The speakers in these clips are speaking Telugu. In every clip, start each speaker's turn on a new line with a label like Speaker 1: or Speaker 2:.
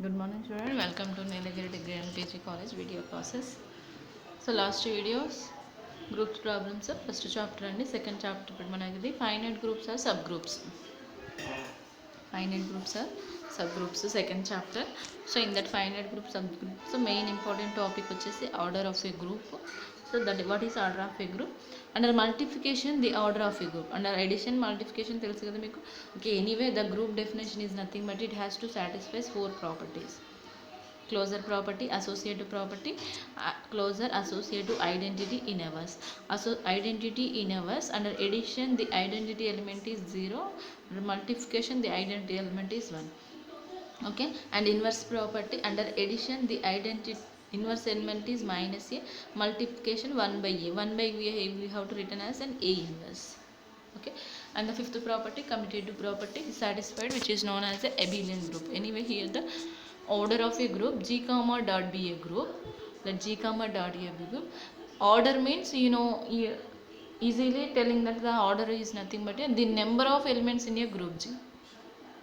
Speaker 1: Good morning, student. Welcome to Nilagiri Degree MPG College video classes. So last videos groups problems first chapter and second chapter managedi finite groups or subgroups. Finite groups are subgroups second chapter. So in that finite group subgroup, so main important topic వచ్చేసి order of a group. So that what is order of a group? Under multiplication the order of a group. Under addition multiplication తెలుసు కదా మీకు. Okay, anyway the group definition is nothing but it has to satisfy four properties. Closure property, associative property, closure, associative, identity, inverse. Identity inverse, under addition the identity element is 0, under multiplication the identity element is 1. Okay, and inverse property, under addition the identity inverse element is minus a, multiplication 1 by a. 1 by a we have to written as an a inverse. Okay, and the fifth property, commutative property, is satisfied, which is known as the abelian group. Anyway, here the order of a group, g comma dot be a group, let g comma dot be a group. Order means easily telling that the order is nothing but the number of elements in a group G,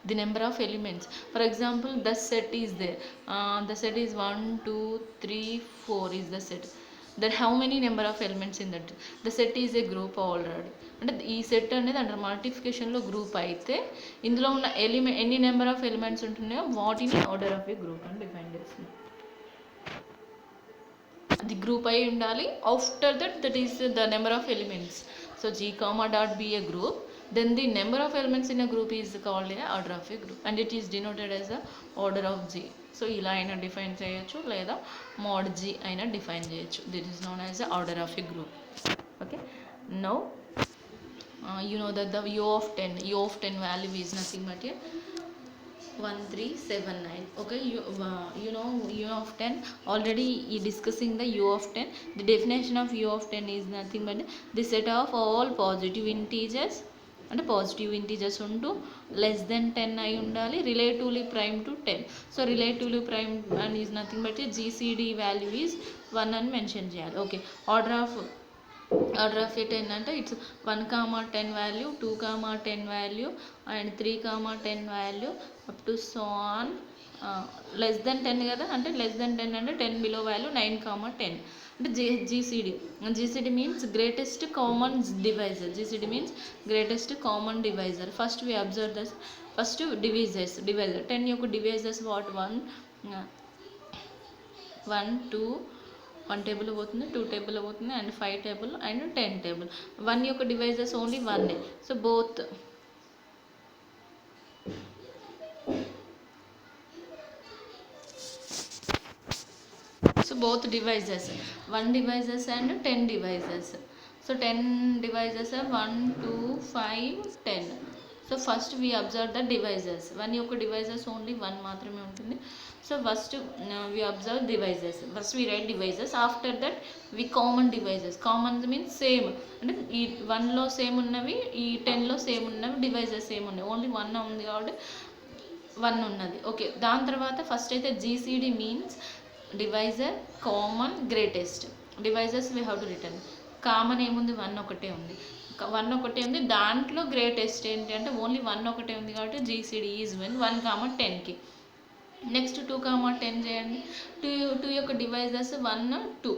Speaker 1: the number of elements. For example, the set is there, the set is 1 2 3 4 is the set. That how many number of elements in that? The set is a group already. అంటే ఈ సెట్ అనేది అండర్ మల్టిప్లికేషన్లో గ్రూప్ అయితే ఇందులో ఉన్న ఎలిమెంట్ ఎన్ని నెంబర్ ఆఫ్ ఎలిమెంట్స్ ఉంటున్నాయో వాటిని ఆర్డర్ ఆఫ్ ఏ గ్రూప్ అని డిఫైన్ చేస్తుంది. అది గ్రూప్ అయి ఉండాలి. After that is the number of elements. So G comma dot B a group, then the number of elements in a group is called a order of a group and it is denoted as the order of G. So ఇలా అయినా డిఫైన్ చేయొచ్చు లేదా mod G అయినా డిఫైన్ చేయొచ్చు. This is known as the order of a group. Okay, now you know that the u of 10 value is nothing but a 1379. Okay, you know u of 10 already discussing the u of 10. The definition of u of 10 is nothing but the set of all positive integers అంటే పాజిటివ్ ఇంటీజర్స్ ఉంటూ లెస్ దెన్ 10 అయి ఉండాలి, relatively prime to 10. So relatively prime and is nothing but GCD value is 1 అని మెన్షన్ చేయాలి. ఓకే, ఆర్డర్ ఆఫ్ ఏ 10 అంటే it's 1 comma 10 value, 2 comma 10 value and 3 comma 10 value up to so on. Less than 10 కదా, అంటే లెస్ దెన్ 10 అంటే 10 బిలో వాల్యూ 9 కామా 10 అంటే GCD means greatest common divisor. GCD means greatest common divisor. First we observe thus first divisor 10 యొక్క డివైజర్స్ వాట్ 1 2 1 టేబుల్ పోతుంది, 2 టేబుల్ పోతుంది అండ్ 5 టేబుల్ అండ్ 10 టేబుల్. 1 యొక్క divisors only 1. So both both devices, 1 devices and 10 devices. So 10 devices are 1 2 5 10. So first we observe the devices. 1 యొక్క devices only 1 మాత్రమే ఉంటుంది. So first we observe devices. First we write devices. After that we common devices. Common means same, అంటే ఈ 1లో సేమ్ ఉన్నవి, ఈ 10లో సేమ్ ఉన్నవి డివైజెస్ సేమ్ ఉన్నాయి. ఓన్లీ 1 ఉంది కాబట్టి 1 ఉన్నది. ఓకే, దాని తర్వాత ఫస్ట్ అయితే GCD means divisor common greatest. Divisors we have to return. Common ఏముంది, 1 ఒకటే ఉంది, 1 ఒకటే ఉంది. దాంట్లో గ్రేటెస్ట్ ఏంటి అంటే ఓన్లీ 1 ఒకటే ఉంది కాబట్టి జీసీడీ ఈజ్ 1 కామా 10కి. నెక్స్ట్ 2 కామా 10 చేయండి. 2 యొక్క డివైజర్స్ 1 2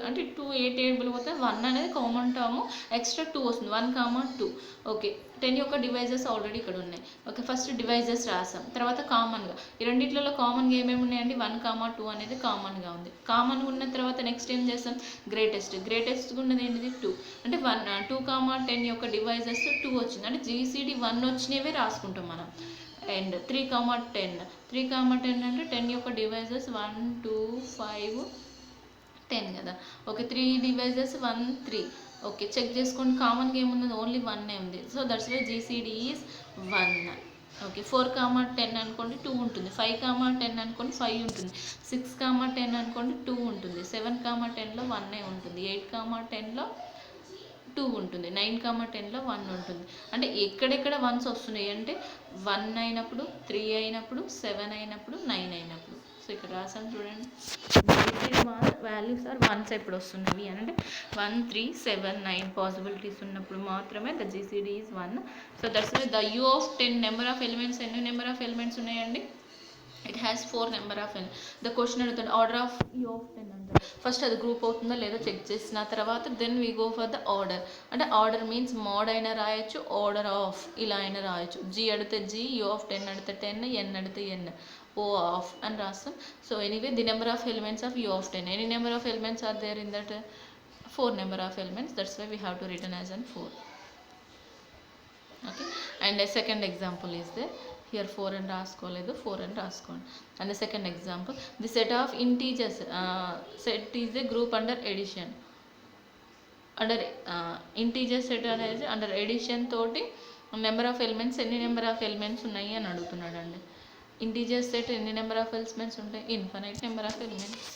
Speaker 1: అంటే 2 ఏ టేబుల్ పోతే 1 అనేది కామన్ టర్మ్, ఎక్స్ట్రా 2 వస్తుంది, 1 కామా 2. ఓకే, 10 యొక్క డివైజర్స్ ఆల్రెడీ ఇక్కడ ఉన్నాయి. ఓకే, ఫస్ట్ డివైజర్స్ రాసాం. తర్వాత కామన్గా ఈ రెండిట్లలో కామన్గా ఏమేమి ఉన్నాయండి, 1 కామా 2 అనేది కామన్గా ఉంది. కామన్గా ఉన్న తర్వాత నెక్స్ట్ ఏం చేస్తాం, గ్రేటెస్ట్ ఉన్నది ఏంటిది 2. అంటే 2 కామా 10 యొక్క డివైజర్స్ 2 వచ్చింది, అంటే జీసీడీ 1 వచ్చినవే రాసుకుంటాం మనం. అండ్ 3 కామా 10 అంటే 10 యొక్క డివైజెస్ 1 2 5 10 కదా. Okay, 3 devices 1 3. ఓకే, చెక్ చేసుకోండి, కామన్గా ఏమున్నది, ఓన్లీ 1 ఉంది. So that's why GCD is 1. Okay, 4 comma 10 అనుకోండి 2 ఉంటుంది, 5 కామా 10 అనుకోండి 5 ఉంటుంది, 6 కామా 10 అనుకోండి 2 ఉంటుంది, 7 కామా 10లో 1 ఉంటుంది, 8 కామా 10లో 2 ఉంటుంది, 9 కామా 10లో 1 ఉంటుంది. అంటే ఎక్కడెక్కడ 1s వస్తున్నాయి అంటే 1 అయినప్పుడు, 3 అయినప్పుడు, 7 అయినప్పుడు, 9 అయినప్పుడు. సో ఇక్కడ రాసాను చూడండి, వాల్యూస్ ఆర్ 1s ఎప్పుడు వస్తున్నవి అని అంటే 1 3 7 9 పాసిబిలిటీస్ ఉన్నప్పుడు మాత్రమే the GCD is 1. So that's why the U of 10 number of elements, ఎన్ని నెంబర్ ఆఫ్ ఎలిమెంట్స్ ఉన్నాయండి, it has 4 number of the question అడుగుతుంది ఆర్డర్ ఆఫ్ యూ ఆఫ్ 10 అంటారు. ఫస్ట్ అది గ్రూప్ అవుతుందో లేదో చెక్ చేసిన తర్వాత then we go for the order. అంటే ఆర్డర్ మీన్స్ మోడ్ అయినా రాయొచ్చు, ఆర్డర్ ఆఫ్ ఇలా అయినా రాయొచ్చు. జీ అడితే జీ, యూ ఆఫ్ 10 అడితే 10, ఎన్ అడితే ఎన్, ఓ ఆఫ్ అని రాస్తాం. So anyway the number of elements of U of 10, any number of elements are there in that 4 number of elements, that's why we have to return as an 4. Okay, and a second example is there. Here 4 and రాసుకోలేదు, 4 and రాసుకోండి. And the second example, the set of integers set is a group under addition. Under integer set అనేది under addition తోటి నెంబర్ ఆఫ్ ఎలిమెంట్స్ ఎన్ని నెంబర్ ఆఫ్ ఎలిమెంట్స్ ఉన్నాయి అని అడుగుతున్నాడు అండి. ఇంటీజర్ సెట్ ఎన్ని నెంబర్ ఆఫ్ ఎలిమెంట్స్ ఉంటాయి? Infinite number of elements.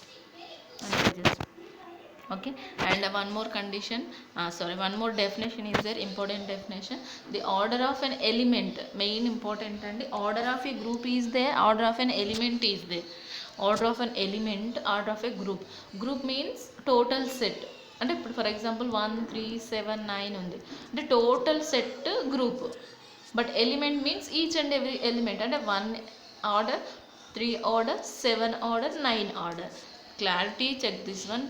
Speaker 1: Okay, and one more condition, one more definition is there, important definition. The order of an element, main important, and the order of a group is there, order of an element is there. Order of an element, order of a group means total set. అంటే ఇప్పుడు ఫర్ ఎగ్జాంపుల్ 1 3 7 9 ఉంది అంటే total set group. But element means each and every element, అంటే 1 order, 3 order, 7 order, 9 order. Clarity, check this one.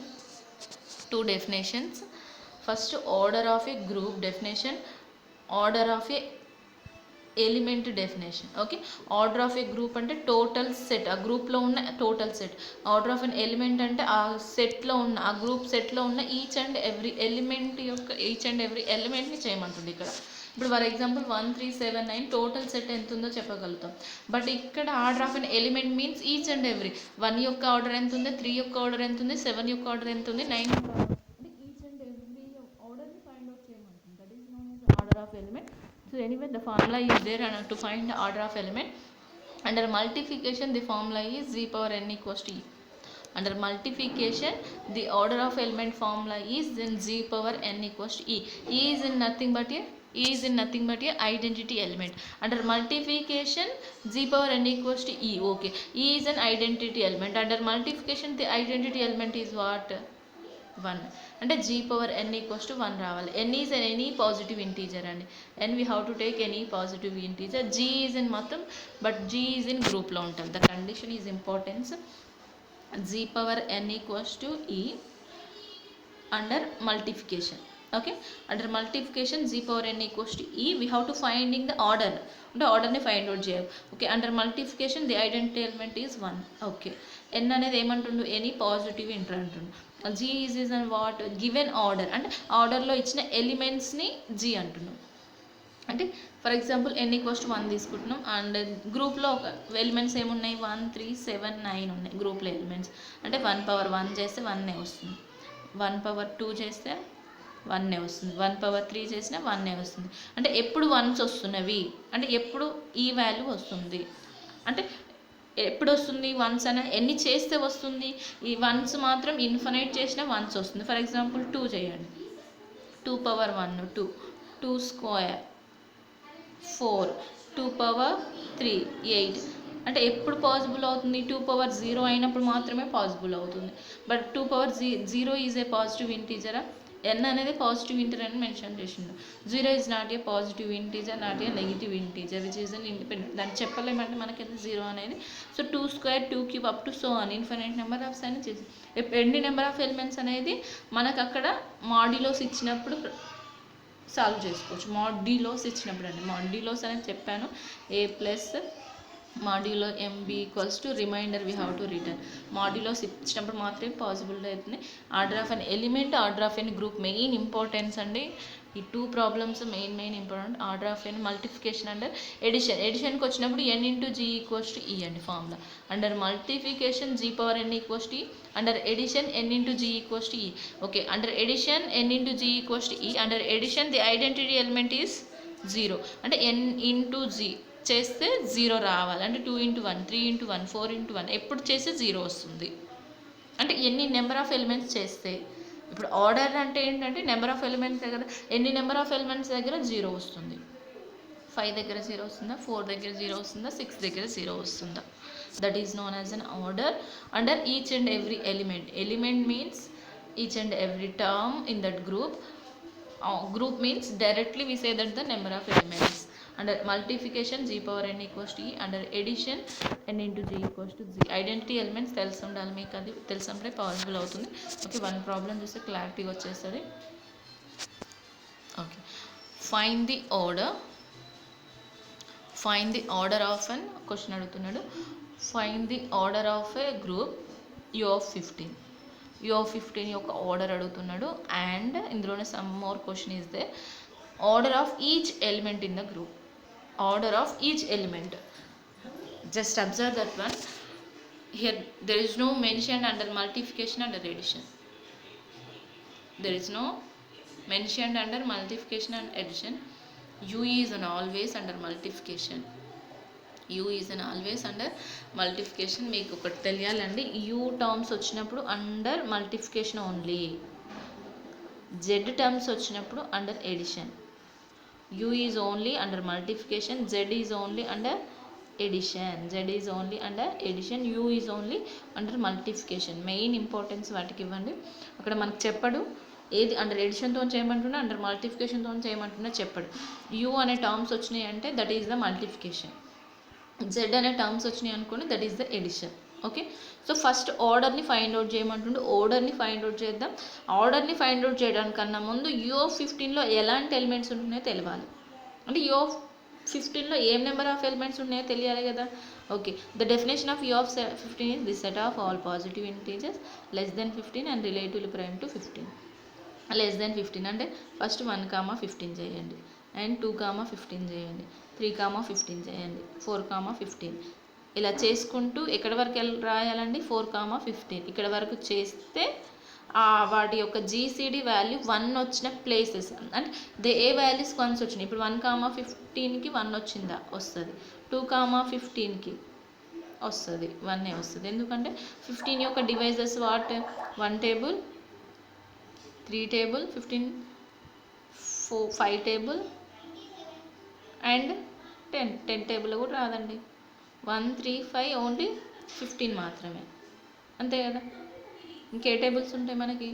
Speaker 1: 2 definitions. First, order of a group definition, order of a element definition. Okay, order of a group అంటే టోటల్ సెట్, ఆ గ్రూప్లో ఉన్న total set. Order of an element అంటే ఆ సెట్లో ఉన్న, ఆ గ్రూప్ సెట్లో ఉన్న ఈచ్ అండ్ ఎవ్రీ ఎలిమెంట్ యొక్క ఈచ్ అండ్ ఎవ్రీ ఎలిమెంట్ని చేయమంటుంది ఇక్కడ. ఇప్పుడు ఫర్ ఎగ్జాంపుల్ 1 3 7 9 టోటల్ సెట్ ఎంత ఉందో చెప్పగలుగుతాం. బట్ ఇక్కడ order of an element means each and every 1 యొక్క ఆర్డర్ ఎంత ఉంది, 3 యొక్క ఆర్డర్ ఎంత ఉంది, 7 యొక్క ఆర్డర్ ఎంత ఉంది, 9 యొక్క ఆర్డర్, అంటే ఈచ్ అండ్ ఎవ్రీ ఆర్డర్ని ఫైండ్ అవుట్ చేయమంటుంది. That is known as order of element. So anyway the formula is there and to find the order of element. Under multiplication the formula is z power n equals to e. Under multiplication the order of element formula is then z power n equals to e. E is in nothing but a identity element. Under multiplication z power n equals to e. Okay, e is an identity element. Under multiplication the identity element is what? 1. అంటే g power n equals to 1 రావాలి. n is an any positive integer అండి. n we have to take any positive integer. g is in మొత్తం, but g is in group లో ఉంటుంది. The condition is importance. g power n equals to e under multiplication. Okay, under multiplication z power n equals to e, we have to finding the order, అంటే ఆర్డర్ని ఫైండ్ అవుట్ చేయాలి. Okay, under multiplication the identity element is 1. Okay, n అనేది ఏమంటుండు, ఎనీ పాజిటివ్ ఇంటర్ అంటుండు. G is and what, given order, అంటే ఆర్డర్లో ఇచ్చిన ఎలిమెంట్స్ని జీ అంటున్నాం. అంటే for example n equals to 1 తీసుకుంటున్నాం. అండ్ గ్రూప్లో ఒక ఎలిమెంట్స్ ఏమున్నాయి, 1 3 7 9 ఉన్నాయి గ్రూప్లో ఎలిమెంట్స్. అంటే 1 power 1 చేస్తే 1 వస్తుంది, 1 power 2 చేస్తే 1 వస్తుంది, 1 power 3 చేసినా 1 వస్తుంది. అంటే ఎప్పుడు 1s వస్తున్నవి, అంటే ఎప్పుడు ఈ వాల్యూ వస్తుంది, అంటే ఎప్పుడు వస్తుంది 1s అనే ఎన్ని చేస్తే వస్తుంది. ఈ 1s మాత్రం ఇన్ఫినైట్ చేసిన 1s వస్తుంది. ఫర్ ఎగ్జాంపుల్ 2 చేయండి, 2 power 1 2, 2 square 4, 2 power 3 8. అంటే ఎప్పుడు పాసిబుల్ అవుతుంది, 2 power 0 అయినప్పుడు మాత్రమే పాసిబుల్ అవుతుంది. But 2 power 0 is a positive ఇంటీజరా, n అనేది పాజిటివ్ ఇంటీజర్ అని మెన్షన్ చేసిండు. 0 is not a positive integer, not a negative integer which is an independent. దాన్ని చెప్పలేమంటే మనకైతే 0 అనేది. So 2 square 2 cube up to so on infinite number of అని చేసి ఎన్ని నెంబర్ ఆఫ్ ఎలిమెంట్స్ అనేది మనకు అక్కడ మాడ్యులోస్ ఇచ్చినప్పుడు సాల్వ్ చేసుకోవచ్చు. మాడ్యులోస్ ఇచ్చినప్పుడు అండి, మాడ్యులోస్ అనేది చెప్పాను, a plus modulo MB equals to remainder we have to return. Modulos ఇచ్చినప్పుడు మాత్రమే పాసిబుల్ అవుతుంది. Order of an element, order of an group main importance అండి. ఈ 2 problems main important. Order of an multiplication under ఎడిషన్కి వచ్చినప్పుడు n into G equals to e అండి formula. Under multiplication g power n equals to ఈ, under addition n into G equals to e. Okay, under addition n into G equals to ఈ. Under addition the identity element is 0, అంటే n ఇంటూ జీ చేస్తే 0 రావాలి. అంటే 2 into 1 3 into 1 4 into 1 ఎప్పుడు చేస్తే 0 వస్తుంది. అంటే ఎన్ని నెంబర్ ఆఫ్ ఎలిమెంట్స్ చేస్తే, ఇప్పుడు ఆర్డర్ అంటే ఏంటంటే నెంబర్ ఆఫ్ ఎలిమెంట్స్ దగ్గర ఎన్ని నెంబర్ ఆఫ్ ఎలిమెంట్స్ దగ్గర 0 వస్తుంది. 5 దగ్గర 0 వస్తుందా, 4 దగ్గర 0 వస్తుందా, 6 దగ్గర 0 వస్తుందా. That is known as an order under each and every element. Element means each and every term in that group. Group means directly we say that the number of elements. Under multiplication g power n equals to e. Under addition n into g equals to z. Identity elements తెలిసి ఉండాలి మీకు, అది తెలుసుంటే పాసిబుల్ అవుతుంది. ఓకే, వన్ ప్రాబ్లం చూస్తే క్లారిటీ వచ్చేస్తుంది. Okay, find the order of an question అడుగుతున్నాడు. Find the order of a group u of 15. u of 15 యొక్క ఆర్డర్ అడుగుతున్నాడు. అండ్ ఇందులోనే some more question is they order of each element in the group. Order of each element, just observe that one. Here there is no mention under multiplication and addition. There is no mentioned under multiplication and addition. U is an always under multiplication. U is an always under multiplication. మీకు ఒకటి తెలియాలండి, U టర్మ్స్ వచ్చినప్పుడు under multiplication only, Z terms వచ్చినప్పుడు under addition. U is only under multiplication, Z is only under addition. Z is only under addition, U is only under multiplication. Main importance వాటికి ఇవ్వండి. అక్కడ మనకు చెప్పడు ఏది అండర్ ఎడిషన్తో చేయమంటున్నా అండర్ మల్టిప్లికేషన్తో చేయమంటున్నా చెప్పడు. U అనే టర్మ్స్ వచ్చినాయి అంటే that is the multiplication, Z అనే టర్మ్స్ వచ్చినాయి అనుకోండి that is the addition. Okay, so first ఆర్డర్ని ఫైండ్ అవుట్ చేయమంటుండే, ఆర్డర్ని ఫైండ్ అవుట్ చేద్దాం. ఆర్డర్ని ఫైండ్ అవుట్ చేయడానికన్నా ముందు U of 15లో ఎలాంటి ఎలిమెంట్స్ ఉంటున్నాయో తెలియాలి. అంటే U of 15లో ఏం నెంబర్ ఆఫ్ ఎలిమెంట్స్ ఉన్నాయో తెలియాలి కదా. Okay, the definition of U of 15 is the set of all positive integers less than 15 and relatively prime to 15. Less than 15 అంటే ఫస్ట్ 1,15 చేయండి, అండ్ 2,15 చేయండి, 3,15 చేయండి, 4,15 ఇలా చేసుకుంటూ ఎక్కడి వరకు రాయాలండి, 4,15 ఇక్కడ వరకు చేస్తే వాటి యొక్క జీసీడీ వాల్యూ 1 వచ్చిన ప్లేసెస్ అంటే ఏ వాల్యూస్ వన్స్ వచ్చినాయి. ఇప్పుడు 1,15కి 1 వచ్చిందా, వస్తుంది. 2,15కి వస్తుంది, 1 వస్తుంది. ఎందుకంటే 15 యొక్క devices what, 1 table, 3 table, 15 5 table and 10 table కూడా రాదండి. 1 3 5 ఓన్లీ 15 మాత్రమే, అంతే కదా. ఇంకే టేబుల్స్ ఉంటాయి మనకి,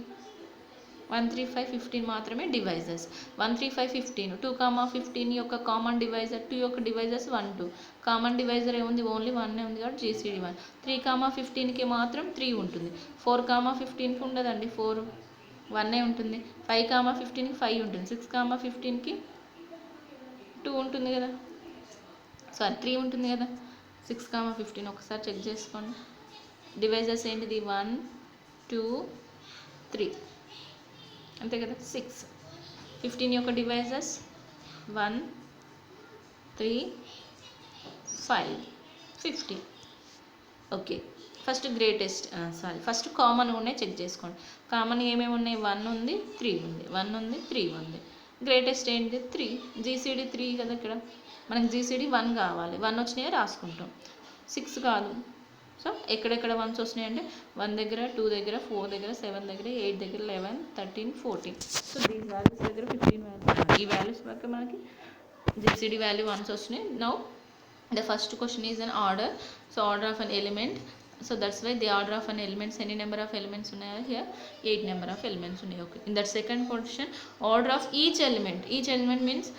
Speaker 1: 1 3 5 15 మాత్రమే డివైజెస్. 1 3 5 15, 2,15 యొక్క కామన్ డివైజర్ 2 యొక్క డివైజర్స్ 1 2, కామన్ డివైజర్ ఏముంది, ఓన్లీ 1 ఉంది కాబట్టి జీసీడీ 1. 3,15కి మాత్రం 3 ఉంటుంది, 4,15కి ఉండదండి, 4 1 ఉంటుంది. 5,15కి 5 ఉంటుంది, 6,15కి 2 ఉంటుంది కదా, సారీ 3 ఉంటుంది కదా. 6,15 ఒకసారి చెక్ చేసుకోండి. డివైజర్స్ ఏంటిది, 1 2 3, అంతే కదా. 6 15 యొక్క divisors 1 3 5 15. Okay, first greatest first common ఉన్నాయి చెక్ చేసుకోండి. కామన్ ఏమేమి ఉన్నాయి, 1 ఉంది 3 ఉంది, 1 ఉంది 3 ఉంది. గ్రేటెస్ట్ ఏంటి, 3. జీసీడీ 3 కదా, ఇక్కడ మనకి జీసీడీ 1 కావాలి, 1 వచ్చినాయో రాసుకుంటాం, 6 కాదు. సో ఎక్కడెక్కడ 1s వస్తున్నాయి అంటే 1 దగ్గర, 2 దగ్గర, 4 దగ్గర, 7 దగ్గర, 8 దగ్గర, 11 13 14. సో దీస్ వాల్యూస్ దగ్గర 15 వాల్యూస్, ఈ వాల్యూస్ వరకు మనకి జీసీడీ వాల్యూ 1s వస్తున్నాయి. Now the first question is an order, so order of an element, so that's why the order of an elements, any number of elements unnaya here, 8 number of elements unnaya. Okay, in that second question, order of each element means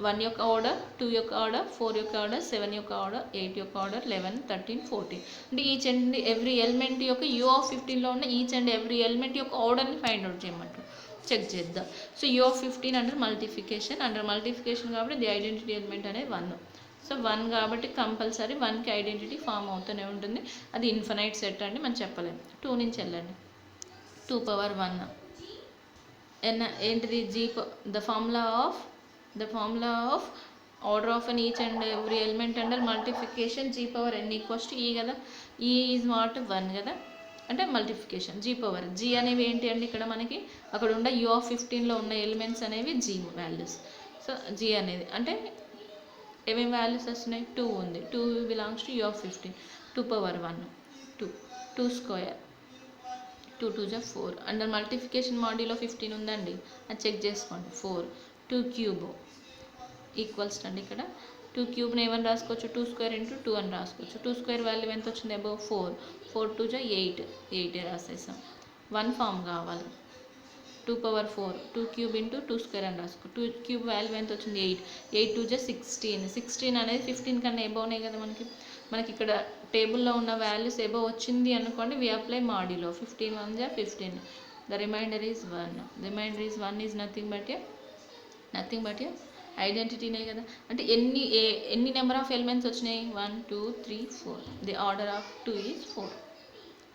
Speaker 1: 1 యొక్క order, 2 యొక్క order, 4 యొక్క order, 7 యొక్క order, 8 యొక్క order, 11 13 14. అంటే ఈచ్ అండ్ ఎవ్రీ ఎలిమెంట్ యొక్క U of 15లో ఉన్న ఈచ్ అండ్ ఎవ్రీ ఎలిమెంట్ యొక్క ఆర్డర్ని ఫైండ్ అవుట్ చేయమంటారు. చెక్ చేద్దాం. So U of 15 under multiplication కాబట్టి ది ఐడెంటిటీ ఎలిమెంట్ అనేది 1. సో 1 కాబట్టి కంపల్సరీ 1కి ఐడెంటిటీ ఫామ్ అవుతూనే ఉంటుంది. అది ఇన్ఫినైట్ సెట్ అండి, మనం చెప్పలేము. 2 నుంచి వెళ్ళండి, 2 పవర్ 1 ఏంటిది, the formula of order of an each and every element under multiplication G power n equals to E కదా. E ఈజ్ వాట్ 1 కదా, అంటే మల్టిఫికేషన్ G పవర్. G అనేవి ఏంటి అండి, ఇక్కడ మనకి అక్కడ ఉన్న U of 15లో ఉన్న ఎలిమెంట్స్ అనేవి G వాల్యూస్. సో G అనేది అంటే ఏమేమి వాల్యూస్ వస్తున్నాయి, 2 ఉంది, 2 belongs to U of 15. 2 power 1 2 square, 2 2 జా 4. అండర్ మల్టిఫికేషన్ మాడ్యూల్లో 15 ఉందండి, అది చెక్ చేసుకోండి. 4 2 క్యూబ్ ఈక్వల్స్ అండి, ఇక్కడ 2 క్యూబ్ని ఏమని రాసుకోవచ్చు, 2 స్క్వేర్ ఇంటూ 2 అని రాసుకోవచ్చు. 2 స్క్వేర్ వాల్యూ ఎంత వచ్చింది, అబౌవ్ 4 4 2 జా 8 రాసేసాం. 1 ఫామ్ కావాలి, 2 power 4, 2 cube into 2 square అని రాసుకో. 2 cube వాల్యూ ఎంత వచ్చింది 8, 8 2 16, 16 అనేది 15 కన్నా ఎబోనే కదా మనకి ఇక్కడ టేబుల్లో ఉన్న వాల్యూస్ ఎబో వచ్చింది అనుకోండి, వి అప్లై మాడ్యులో 15 1 జా 15, the remainder is 1. Remainder is 1 is nothing but ఐడెంటిటీనే కదా. అంటే ఎన్ని నెంబర్ ఆఫ్ ఎలిమెంట్స్ వచ్చినాయి 1 2 3 4, the order of 2 is 4.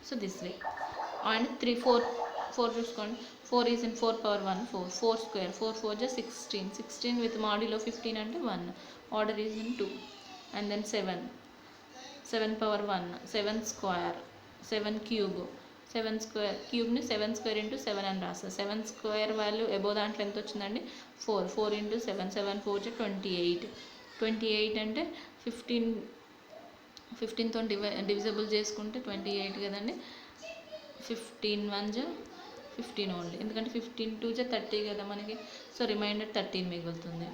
Speaker 1: So this way. And 3 4 చూసుకోండి, 4 ఈజ్ ఇన్ 4 power 1 4 square, 4 4 జా 16, 16 విత్ మాడ్యులో 15 అంటే 1, order is in 2. And then 7 power 1 7 square, 7 cube, 7 square క్యూబ్ని 7 square into 7 అని రాస్తారు. 7 square వాల్యూ ఎబో దాంట్లో ఎంత వచ్చిందండి 4, 4 into 7 7 4 జా 28, 28 అంటే 15తో డివిజబుల్ చేసుకుంటే 28 కదండి. 15 1 జా 15 ఓన్లీ, ఎందుకంటే 15 2 జా 30 కదా మనకి. సో రిమైండర్ 13 మిగులుతుంది.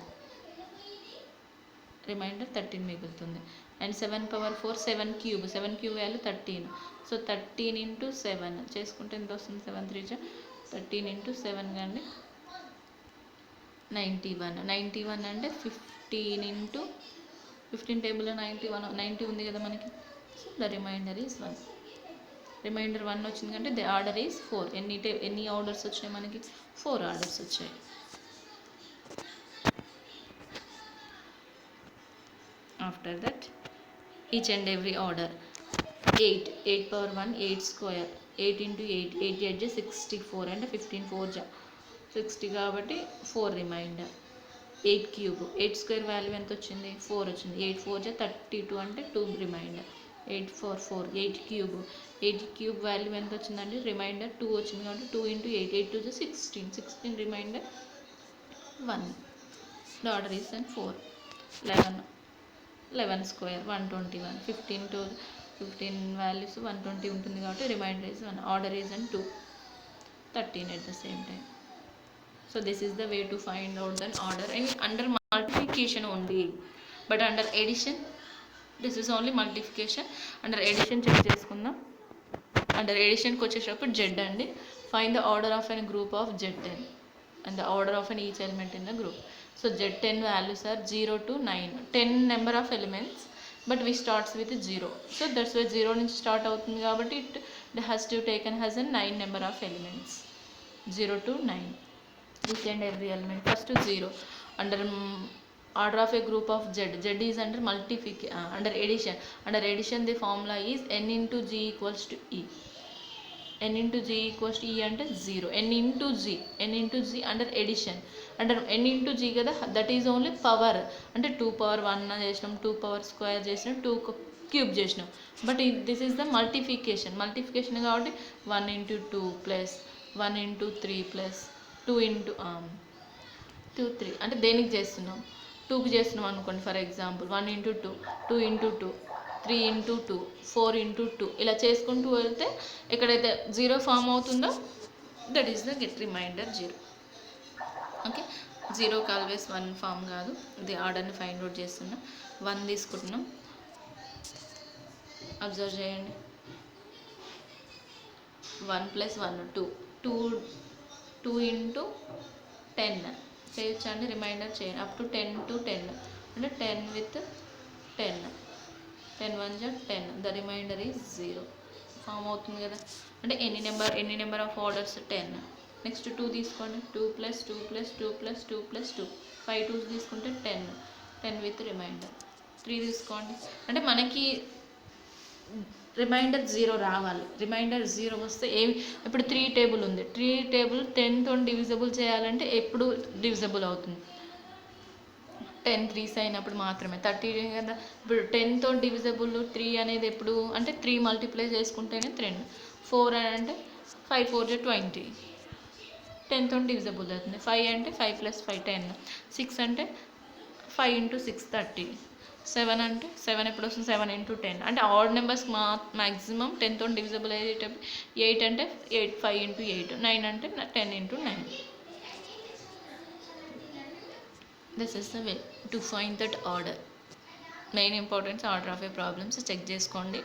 Speaker 1: And 7 power 4 7 cube value 13. So 13 into 7 చేసుకుంటే ఎంత వస్తుంది 7 3 జా 13 into 7 కండి 91 అంటే 15 into 15 టేబుల్లో 90 ఉంది కదా మనకి. So the remainder is 1. Remainder 1 వచ్చింది కంటే ద ఆర్డర్ ఈజ్ 4. ఎన్ని ఆర్డర్స్ వచ్చాయి మనకి 4 ఆర్డర్స్ వచ్చాయి. After that each and every order 8 power 1 8 square, 8 into 8 8 8 జా 64 అంటే 15 4 జా 60 కాబట్టి 4 రిమైండర్. 8 cube 8 square వాల్యూ ఎంత వచ్చింది 4 వచ్చింది, 8 4 జా 32 అంటే 2 రిమైండర్. 8 4 4 8 cube వాల్యూ ఎంత వచ్చిందండి రిమైండర్ 2 వచ్చింది కాబట్టి 2 into 8 8 2 జా 16 remainder 1. The order is and 4. 11 square 121, 15 values 120 ఉంటుంది కాబట్టి remainder is 1. Order is and 2, 13 at the same time. So this is the way to find out the order and under multiplication only, but under addition this is only multiplication. Under addition check చేసుకుందాం. Under addition కి వచ్చేటప్పుడు z అండి. Find the order of a group of z10 and the order of an each element in the group. So z10 values are 0 to 9, 10 number of elements, but we starts with 0. So that's why 0 నుంచి స్టార్ట్ అవుతుంది కాబట్టి it has to taken has a 9 number of elements, 0 to 9. Each and every element first to 0. Under order of a group of z is under under addition the formula is n into g equals to e. n into g equals to e అంటే 0. n into g under addition, under n into g కదా, that is only power. అంటే 2 power 1 చేసినాం, 2 power square చేసినాం, 2 cube చేసినాం. But this is the multiplication కాబట్టి 1 into 2 plus 1 into 3 plus 2 into 2 3 అంటే దేనికి చేస్తున్నాం 2కి చేస్తున్నాం అనుకోండి. For example 1 into 2 2 into 2 3 into 2 4 into 2 ఇలా చేసుకుంటూ వెళ్తే ఎక్కడైతే 0 ఫామ్ అవుతుందో that is the get remainder 0. Okay, 0కి ఆల్వేస్ 1 ఫామ్ కాదు. ఇది ఆర్డర్ని ఫైండ్ అవుట్ చేస్తున్నాం. 1 తీసుకుంటున్నాం, అబ్జర్వ్ చేయండి. 1 plus 1 2 into 10 చేయొచ్చా అండి, రిమైండర్ చేయండి. అప్ టు 10 to 10 అంటే 10 with 10 1 జా 10, ద రిమైండర్ ఈజ్ 0 ఫామ్ అవుతుంది కదా. అంటే ఎన్ని నెంబర్ ఆఫ్ ఆర్డర్స్ 10. నెక్స్ట్ 2 తీసుకోండి, 2 plus 2 plus 2 plus 2 plus 2 5 2 తీసుకుంటే 10 with రిమైండర్. 3 తీసుకోండి, అంటే మనకి రిమైండర్ 0 రావాలి. రిమైండర్ 0 వస్తే ఇప్పుడు 3 టేబుల్ ఉంది, 3 టేబుల్ 10తో డివిజబుల్ చేయాలంటే ఎప్పుడు డివిజబుల్ అవుతుంది 10 3s అయినప్పుడు మాత్రమే. 30 కదా, ఇప్పుడు 10తో డివిజబుల్ 3 అనేది ఎప్పుడు అంటే 3 మల్టిప్లై చేసుకుంటేనే 3. 4 అంటే 5 4 జా 20, 10తో డివిజబుల్ అవుతుంది. 5 అంటే 5 plus 5 10, 6 అంటే 5 into 6 30, 7 అంటే 7 ఎప్పుడు వస్తుంది 7 into 10 అంటే ఆడ్ నెంబర్స్ మ్యాక్సిమం 10తో డివిజబుల్ అయ్యేటప్పుడు. 8 అంటే 5 into 8, 9 అంటే 10 into 9. This is the way to find that order. Main importance order of a problems check చేసుకోండి.